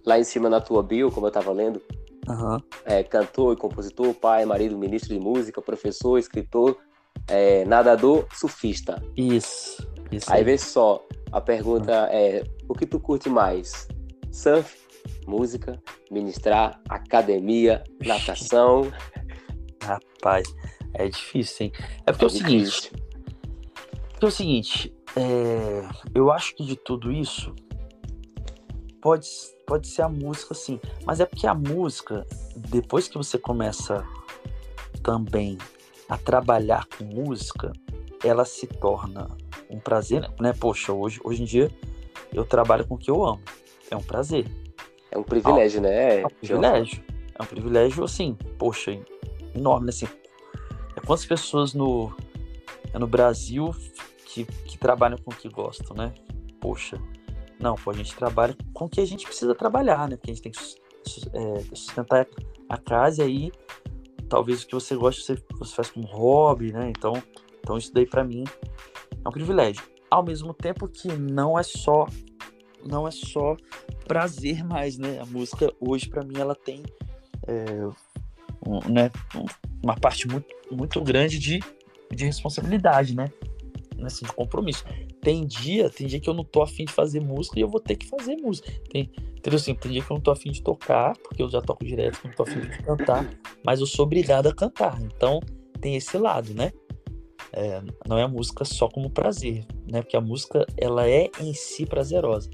Lá em cima na tua bio, como eu tava lendo, cantor e compositor, pai, marido, ministro de música, professor, escritor, nadador, surfista. Isso aí vê só, a pergunta é, o que tu curte mais? Surf música, ministrar, academia, natação. Rapaz, é difícil, hein? É porque é o seguinte, eu acho que de tudo isso pode ser a música, sim, mas é porque a música, depois que você começa também a trabalhar com música, ela se torna um prazer, né? Poxa, hoje em dia eu trabalho com o que eu amo, é um prazer. É um privilégio, né? É um privilégio, assim, poxa, enorme, assim. Quantas pessoas no Brasil que trabalham com o que gostam, né? Poxa, não, a gente trabalha com o que a gente precisa trabalhar, né? Porque a gente tem que sustentar a casa, e aí talvez o que você gosta você faz como hobby, né? Então isso daí pra mim é um privilégio. Ao mesmo tempo que não é só prazer mais, né? A música hoje pra mim ela tem uma parte muito, muito grande de responsabilidade, né? Assim, de compromisso. Tem dia que eu não tô afim de fazer música e eu vou ter que fazer música. Tem dia que eu não tô afim de tocar, porque eu já toco direto, que eu não tô afim de cantar, mas eu sou obrigado a cantar. Então tem esse lado, né? Não é a música só como prazer, né? Porque a música, ela é em si prazerosa.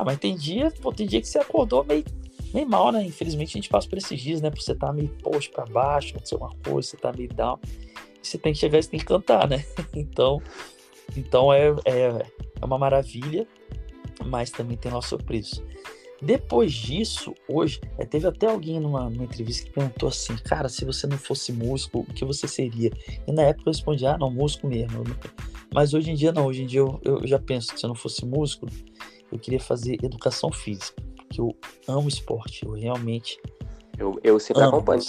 Mas tem dia que você acordou meio mal, né? Infelizmente a gente passa por esses dias, né? Você tá meio, pra baixo, aconteceu uma coisa, você tá meio down. Você tem que chegar e você tem que cantar, né? Então é uma maravilha, mas também tem nosso preço. Depois disso, hoje, teve até alguém numa entrevista que perguntou assim, cara, se você não fosse músico, o que você seria? E na época eu respondi, não, músico mesmo. Mas hoje em dia não, hoje em dia eu já penso que se eu não fosse músico, eu queria fazer educação física, porque eu amo esporte, eu realmente eu sempre acompanho.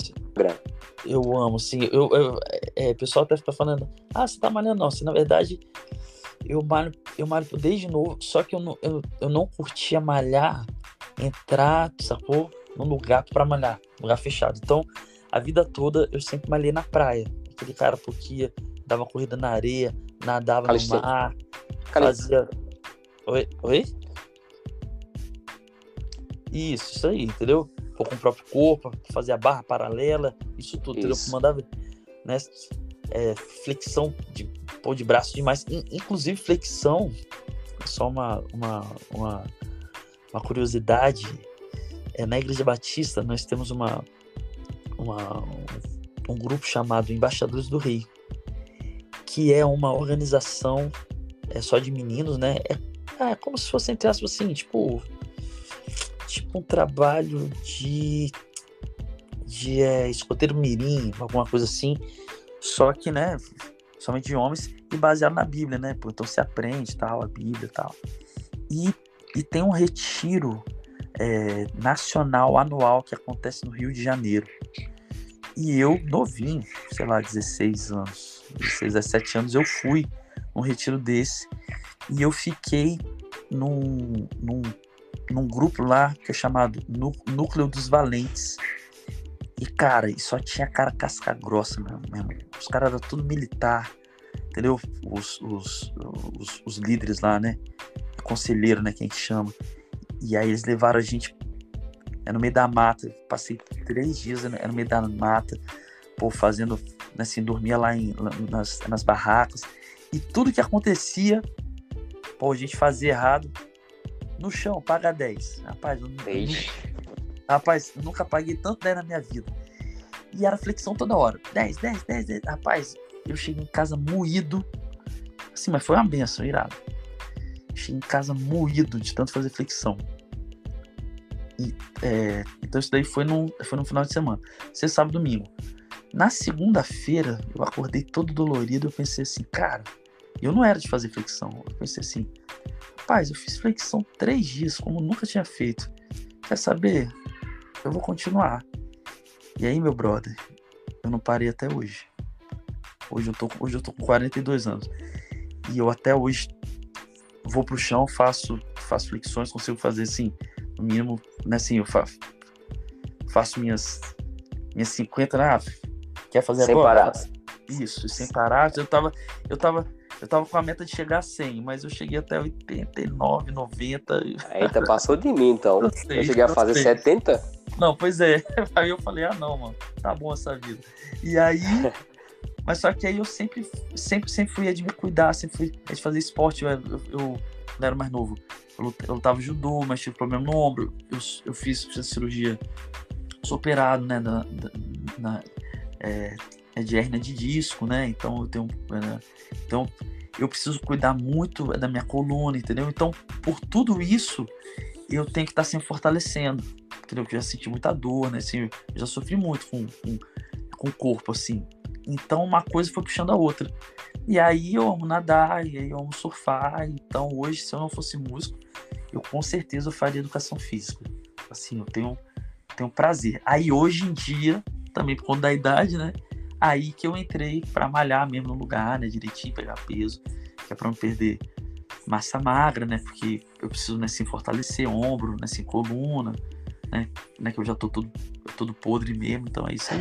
Eu amo, sim. O pessoal até fica falando, você tá malhando? Não, na verdade, eu malho desde novo, só que eu não curtia malhar, entrar, sacou? Num lugar pra malhar, lugar fechado. Então, a vida toda eu sempre malhei na praia. Aquele cara porque dava corrida na areia, nadava no mar, fazia... Oi? Isso aí, entendeu? Com o próprio corpo, fazer a barra paralela, isso tudo, entendeu? Mandava, né, flexão de braço demais, inclusive flexão, só uma curiosidade, na Igreja Batista nós temos um grupo chamado Embaixadores do Rei, que é uma organização só de meninos, né? É como se fosse, entre aspas, assim, tipo um trabalho de escoteiro mirim, alguma coisa assim, só que, né, somente de homens e baseado na Bíblia, né? Então se aprende, tal, a Bíblia e tal. E tem um retiro nacional anual que acontece no Rio de Janeiro. E eu, novinho, sei lá, 16 anos, 16, 17 anos, eu fui num retiro desse e eu fiquei num grupo lá que é chamado Núcleo dos Valentes. E, cara, só tinha cara casca grossa mesmo. Os caras eram tudo militar, entendeu? Os líderes lá, né? Conselheiro, né? Que a gente chama. E aí eles levaram a gente no meio da mata. Passei 3 dias no meio da mata, fazendo, assim, dormia lá nas barracas. E tudo que acontecia, a gente fazia errado. No chão, paga 10. Rapaz, eu nunca paguei tanto 10 na minha vida. E era flexão toda hora. 10. Rapaz, eu cheguei em casa moído. Assim, mas foi uma benção, irado. Cheguei em casa moído de tanto fazer flexão. E, então isso daí foi no final de semana. Sexta, sábado, domingo. Na segunda-feira, eu acordei todo dolorido. Eu pensei assim, cara, eu não era de fazer flexão. Eu pensei assim, rapaz, eu fiz flexão 3 dias, como nunca tinha feito. Quer saber? Eu vou continuar. E aí, meu brother, eu não parei até hoje. Hoje eu tô com 42 anos. E eu até hoje vou pro chão, faço flexões, consigo fazer assim, no mínimo, né, assim, eu faço minhas 50, né? Quer fazer sem agora? parar. Isso, sem parar. Eu tava Eu tava com a meta de chegar a 100, mas eu cheguei até 89, 90. Eita, passou de mim, então. Eu cheguei a fazer 70? Não, pois é. Aí eu falei, não, mano, tá bom essa vida. E aí... Mas só que aí eu sempre fui de me cuidar, sempre fui de fazer esporte. Eu não era mais novo. Eu lutava judô, mas tive problema no ombro. Eu fiz cirurgia. Sou operado, né? De hérnia de disco, né? Então eu tenho. Então eu preciso cuidar muito da minha coluna, entendeu? Então, por tudo isso, eu tenho que estar sempre fortalecendo. Entendeu? Porque eu já senti muita dor, né? Assim, eu já sofri muito com o corpo, assim. Então uma coisa foi puxando a outra. E aí eu amo nadar, e aí eu amo surfar. Então hoje, se eu não fosse músico, eu com certeza faria educação física. Assim, eu tenho prazer. Aí hoje em dia, também por conta da idade, né? Aí que eu entrei pra malhar mesmo no lugar, né? Direitinho, pegar peso, que é pra não perder massa magra, né? Porque eu preciso, né, assim, fortalecer ombro, né, assim, coluna, né? Que eu já tô todo podre mesmo, então é isso aí.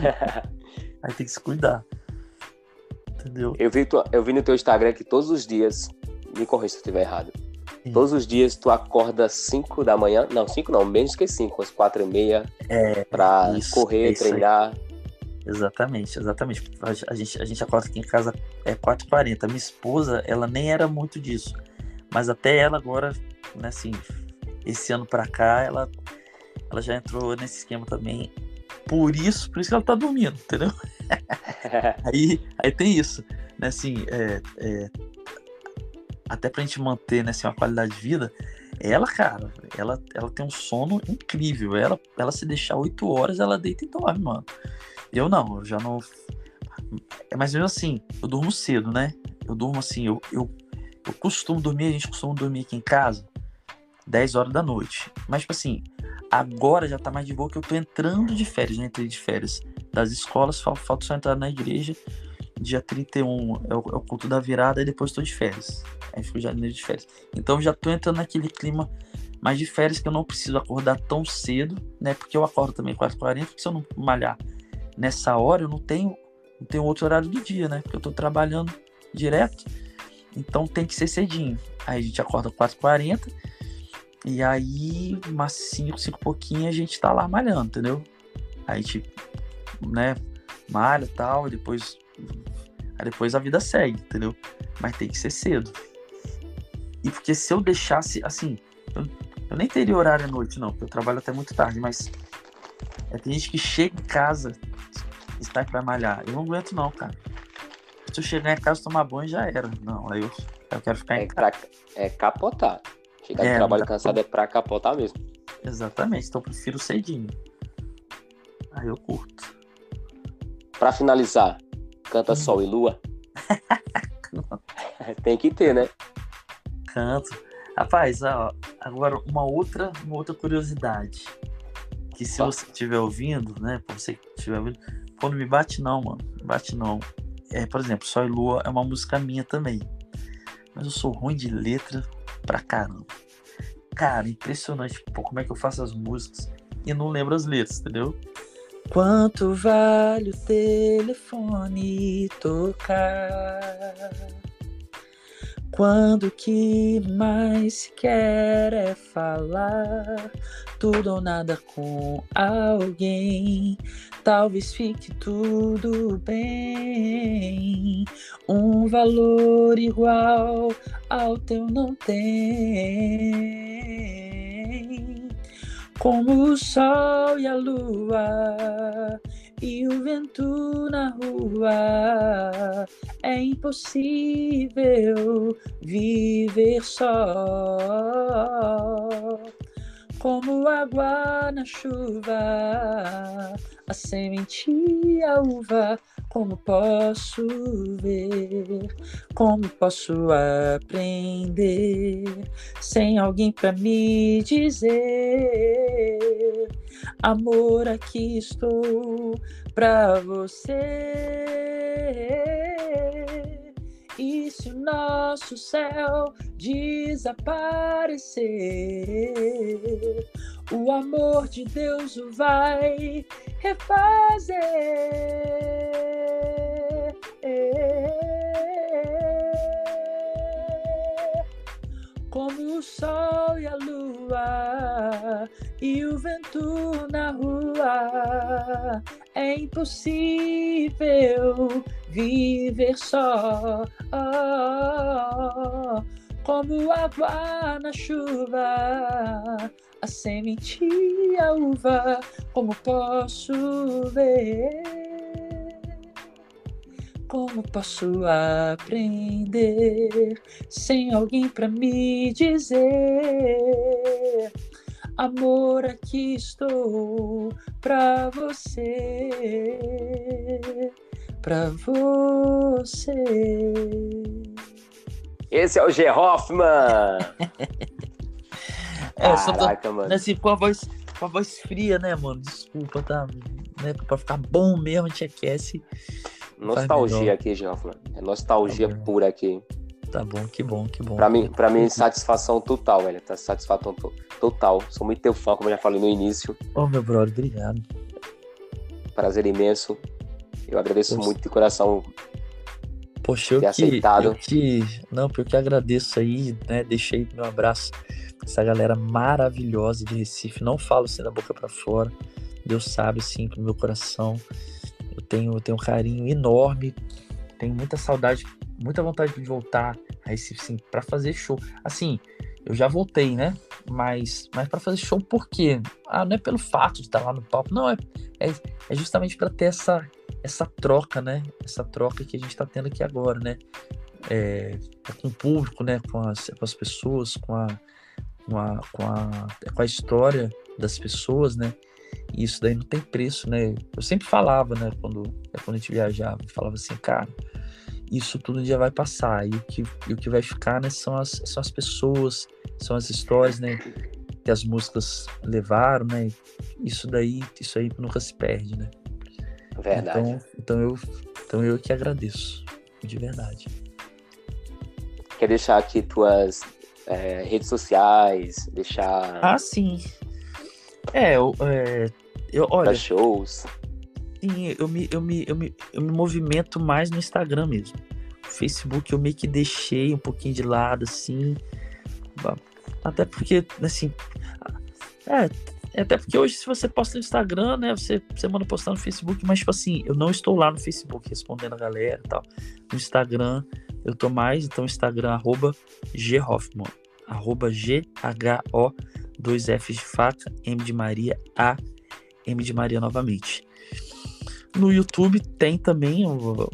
Aí tem que se cuidar. Entendeu? Eu vi no teu Instagram que todos os dias, me corrija se eu estiver errado, Sim. Todos os dias tu acorda 5 da manhã, não, 5 não, menos que 5, às 4h30, pra correr, treinar. Exatamente. A gente acorda aqui em casa 4h40. Minha esposa, ela nem era muito disso, mas até ela agora, né, assim, esse ano pra cá, ela já entrou nesse esquema também. Por isso que ela tá dormindo, entendeu? aí tem isso, né, assim, até pra gente manter, né, assim, uma qualidade de vida, ela tem um sono incrível, ela se deixar 8 horas, ela deita e dorme, mano. Eu não, eu já não... Mas mesmo assim, eu durmo cedo, né? Eu durmo assim, eu costumo dormir, a gente costuma dormir aqui em casa 10 horas da noite. Mas, tipo assim, agora já tá mais de boa que eu tô entrando de férias, né? Entrei de férias das escolas, falta só entrar na igreja. Dia 31 é o culto da virada, e depois tô de férias. Aí fico janeiro de férias. Então já tô entrando naquele clima mais de férias, que eu não preciso acordar tão cedo, né? Porque eu acordo também 4h40, porque se eu não malhar nessa hora, eu não tenho outro horário do dia, né? Porque eu tô trabalhando direto. Então tem que ser cedinho. Aí a gente acorda 4h40. E aí, umas 5 e pouquinho, a gente tá lá malhando, entendeu? Aí a gente, né, malha e tal, e depois a vida segue, entendeu? Mas tem que ser cedo. E porque se eu deixasse, assim, eu nem teria horário à noite, não, porque eu trabalho até muito tarde, mas tem gente que chega em casa e sai pra malhar. Eu não aguento não, cara. Se eu chegar em casa, tomar banho, já era. Não, aí eu quero ficar em casa. É capotar. Chegar de trabalho cansado é pra capotar mesmo. Exatamente, então eu prefiro cedinho. Aí eu curto. Pra finalizar, canta Sol e Lua? Tem que ter, né? Canto. Rapaz, agora uma outra curiosidade. Que se você estiver ouvindo, né? Pra você que estiver ouvindo, pô, não me bate não, mano. Não bate não. Por exemplo, Sol e Lua é uma música minha também. Mas eu sou ruim de letra pra caramba. Cara, impressionante, pô, como é que eu faço as músicas e não lembro as letras, entendeu? Quanto vale o telefone tocar? Quando o que mais se quer é falar tudo ou nada com alguém. Talvez fique tudo bem. Um valor igual ao teu não tem. Como o sol e a lua e o vento na rua, é impossível viver só. Como água na chuva, a semente e a uva, como posso ver, como posso aprender, sem alguém pra me dizer, amor, aqui estou pra você. E se o nosso céu desaparecer, o amor de Deus o vai refazer. como o sol e a lua e o vento na rua. É impossível viver só, como água na chuva, a semente e a uva, como posso ver? Como posso aprender sem alguém pra me dizer? Amor, aqui estou pra você, pra você. Esse é o G. Hoffman! Caraca, mano. Assim, com a voz fria, né, mano? Desculpa, tá? Né, pra ficar bom mesmo, a gente aquece. Nostalgia aqui, G. Hoffman. É nostalgia pura aqui. Tá bom, que bom. Pra mim, satisfação total, velho. Tá satisfação total. Sou muito teu fã, como eu já falei no início. Meu brother, obrigado. Prazer imenso. Eu agradeço muito de coração. Poxa, ter aceitado. Eu que agradeço aí, né? Deixei meu abraço pra essa galera maravilhosa de Recife. Não falo assim da boca pra fora. Deus sabe, assim, pro meu coração. Eu tenho um carinho enorme. Tenho muita saudade, muita vontade de voltar a Recife, sim, pra fazer show. Assim, eu já voltei, né? Mas pra fazer show por quê? Não é pelo fato de estar lá no palco. Não, é justamente pra ter essa troca, né? Essa troca que a gente tá tendo aqui agora, né? Com o público, né? Com as pessoas, com a história das pessoas, né? E isso daí não tem preço, né? Eu sempre falava, né? Quando a gente viajava, eu falava assim, cara, isso tudo um dia vai passar. E o que vai ficar, né? São as pessoas, são as histórias, né? Que as músicas levaram, né? Isso aí nunca se perde, né? Verdade. Então eu que agradeço, de verdade. Quer deixar aqui tuas redes sociais, deixar... sim. Olha, shows. Sim, eu me movimento mais no Instagram mesmo. O Facebook eu meio que deixei um pouquinho de lado, assim. Até porque, assim... Até porque hoje, se você posta no Instagram, né, você manda postar no Facebook, mas, tipo assim, eu não estou lá no Facebook respondendo a galera e tal. No Instagram, eu tô mais, então, Instagram, @GHoffman, @GHO, 2 Fs de faca, M de Maria, A, M de Maria novamente. No YouTube tem também o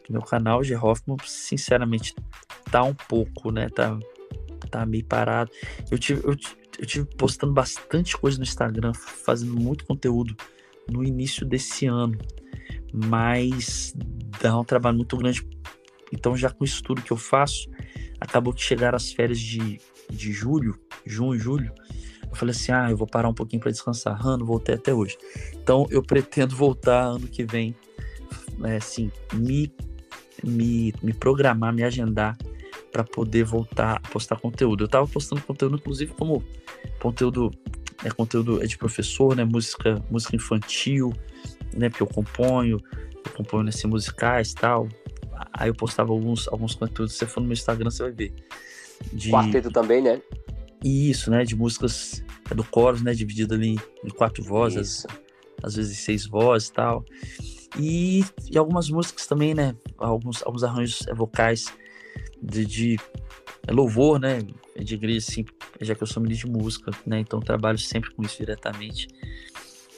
meu canal, G. Hoffman, sinceramente, tá um pouco, né, tá meio parado. Eu tive postando bastante coisa no Instagram, fazendo muito conteúdo no início desse ano, mas dá um trabalho muito grande. Então, já com isso tudo que eu faço, acabou que chegaram as férias de junho e julho. Eu falei assim, eu vou parar um pouquinho para descansar. Não voltei até hoje. Então, eu pretendo voltar ano que vem, assim, me programar, me agendar para poder voltar a postar conteúdo. Eu tava postando conteúdo, inclusive, como conteúdo de professor, né? Música infantil, né? Porque eu componho assim, musicais e tal. Aí eu postava alguns conteúdos. Se você for no meu Instagram, você vai ver. Quarteto também, né? Isso, né? De músicas do coros, né? Dividido ali em 4 vozes, às vezes 6 vozes e tal. E algumas músicas também, né? Alguns arranjos vocais de louvor, né? De igreja, assim, já que eu sou ministro de música, né? Então trabalho sempre com isso diretamente.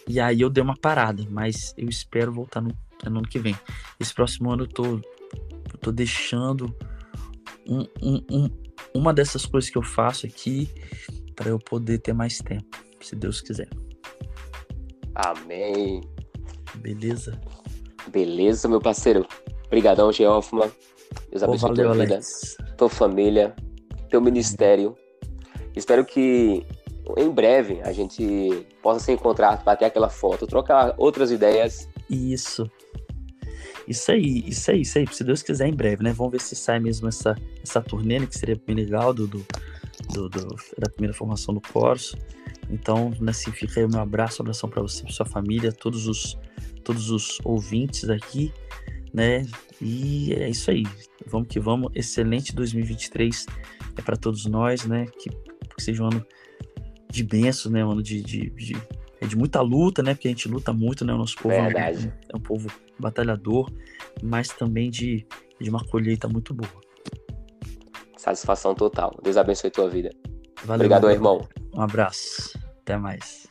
E aí eu dei uma parada, mas eu espero voltar no ano que vem. Esse próximo ano eu tô deixando uma dessas coisas que eu faço aqui para eu poder ter mais tempo, se Deus quiser. Amém. Beleza, meu parceiro. Obrigadão, G. Hoffman. Deus abençoe tua vida, Alex. Tua família, teu ministério. Espero que em breve a gente possa se encontrar, bater aquela foto, trocar outras ideias. Isso aí. Se Deus quiser, em breve, né? Vamos ver se sai mesmo essa turnê, né? Que seria bem legal da primeira formação do Chorus. Então, assim, fica aí o meu abraço, abração para você, para sua família, todos os ouvintes aqui, né? E é isso aí. Vamos que vamos. Excelente 2023 para todos nós, né? Que seja um ano de bênçãos, né? Um ano de muita luta, né? Porque a gente luta muito, né? O nosso povo é um povo batalhador, mas também de uma colheita muito boa. Satisfação total. Deus abençoe tua vida. Valeu, obrigado, irmão. Um abraço. Até mais.